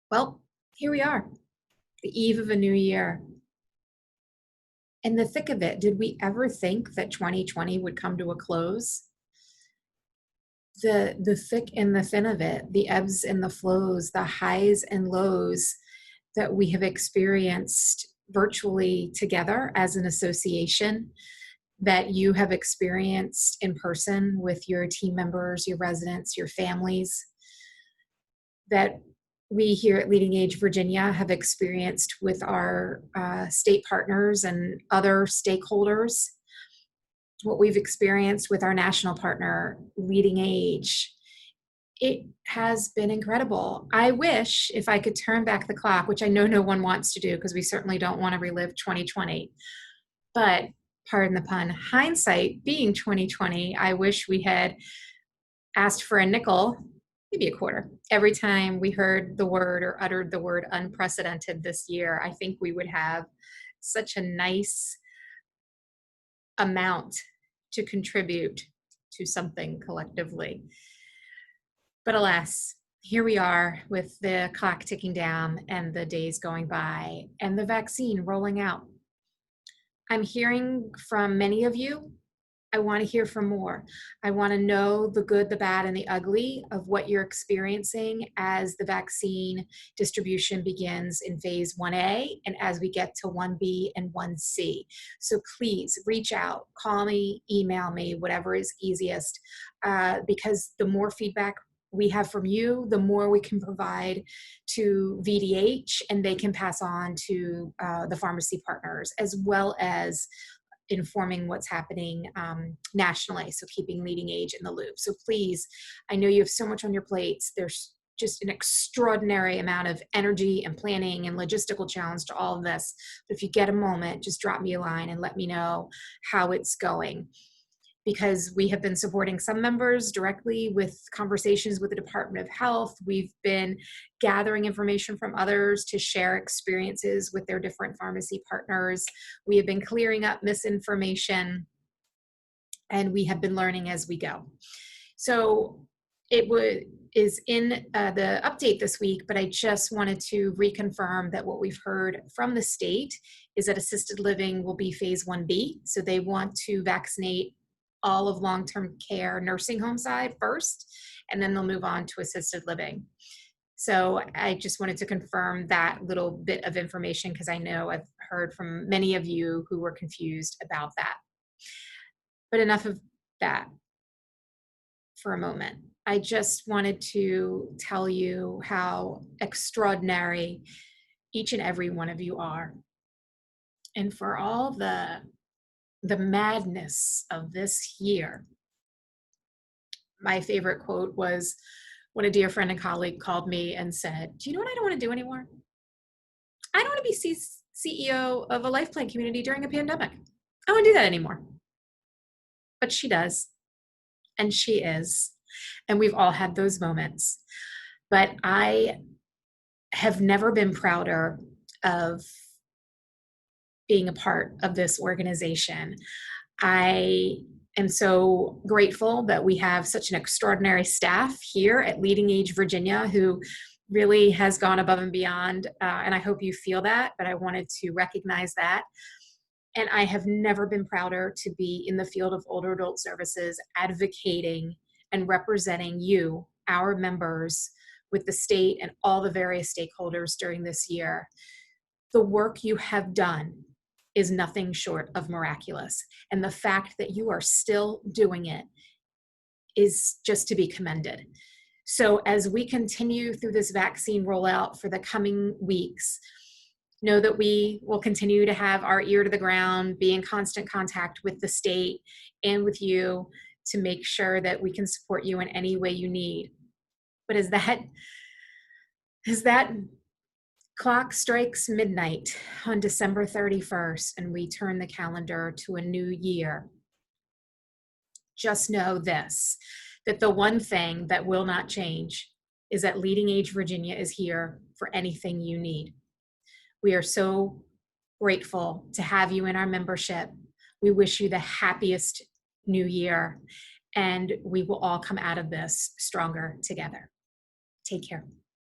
Well, here we are, the eve of a new year. In the thick of it, did we ever think that 2020 would come to a close? The thick and the thin of it, the ebbs and the flows, the highs and lows that we have experienced virtually together as an association, that you have experienced in person with your team members, your residents, your families, that we here at Leading Age Virginia have experienced with our state partners and other stakeholders, what we've experienced with our national partner, Leading Age. It has been incredible. I wish if I could turn back the clock, which I know no one wants to do because we certainly don't want to relive 2020, but pardon the pun, hindsight being 2020, I wish we had asked for a nickel, maybe a quarter, every time we heard the word or uttered the word unprecedented this year. I think we would have such a nice amount to contribute to something collectively. But alas, here we are with the clock ticking down and the days going by and the vaccine rolling out. I'm hearing from many of you. I want to hear from more. I want to know the good, the bad, and the ugly of what you're experiencing as the vaccine distribution begins in phase 1A and as we get to 1B and 1C. So please reach out, call me, email me, whatever is easiest, because the more feedback we have from you, the more we can provide to VDH and they can pass on to the pharmacy partners, as well as informing what's happening nationally. So keeping Leading Age in the loop. So please, I know you have so much on your plates. There's just an extraordinary amount of energy and planning and logistical challenge to all of this. But if you get a moment, just drop me a line and let me know how it's going. Because we have been supporting some members directly with conversations with the Department of Health. We've been gathering information from others to share experiences with their different pharmacy partners. We have been clearing up misinformation, and we have been learning as we go. So is in the update this week, but I just wanted to reconfirm that what we've heard from the state is that assisted living will be phase 1B. So they want to vaccinate all of long-term care nursing home side first, and then they'll move on to assisted living. So I just wanted to confirm that little bit of information because I know I've heard from many of you who were confused about that. But enough of that for a moment. I just wanted to tell you how extraordinary each and every one of you are. And for all the madness of this year. My favorite quote was when a dear friend and colleague called me and said, do you know what I don't want to do anymore? I don't want to be CEO of a life plan community during a pandemic. I don't want to do that anymore. But she does. And she is. And we've all had those moments. But I have never been prouder of being a part of this organization. I am so grateful that we have such an extraordinary staff here at Leading Age Virginia who really has gone above and beyond, and I hope you feel that, but I wanted to recognize that. And I have never been prouder to be in the field of older adult services, advocating and representing you, our members, with the state and all the various stakeholders during this year. The work you have done is nothing short of miraculous. And the fact that you are still doing it is just to be commended. So as we continue through this vaccine rollout for the coming weeks, know that we will continue to have our ear to the ground, be in constant contact with the state and with you to make sure that we can support you in any way you need. But as that clock strikes midnight on December 31st and we turn the calendar to a new year, just know this, that the one thing that will not change is that Leading Age Virginia is here for anything you need. We are so grateful to have you in our membership. We wish you the happiest new year, and we will all come out of this stronger together. Take care.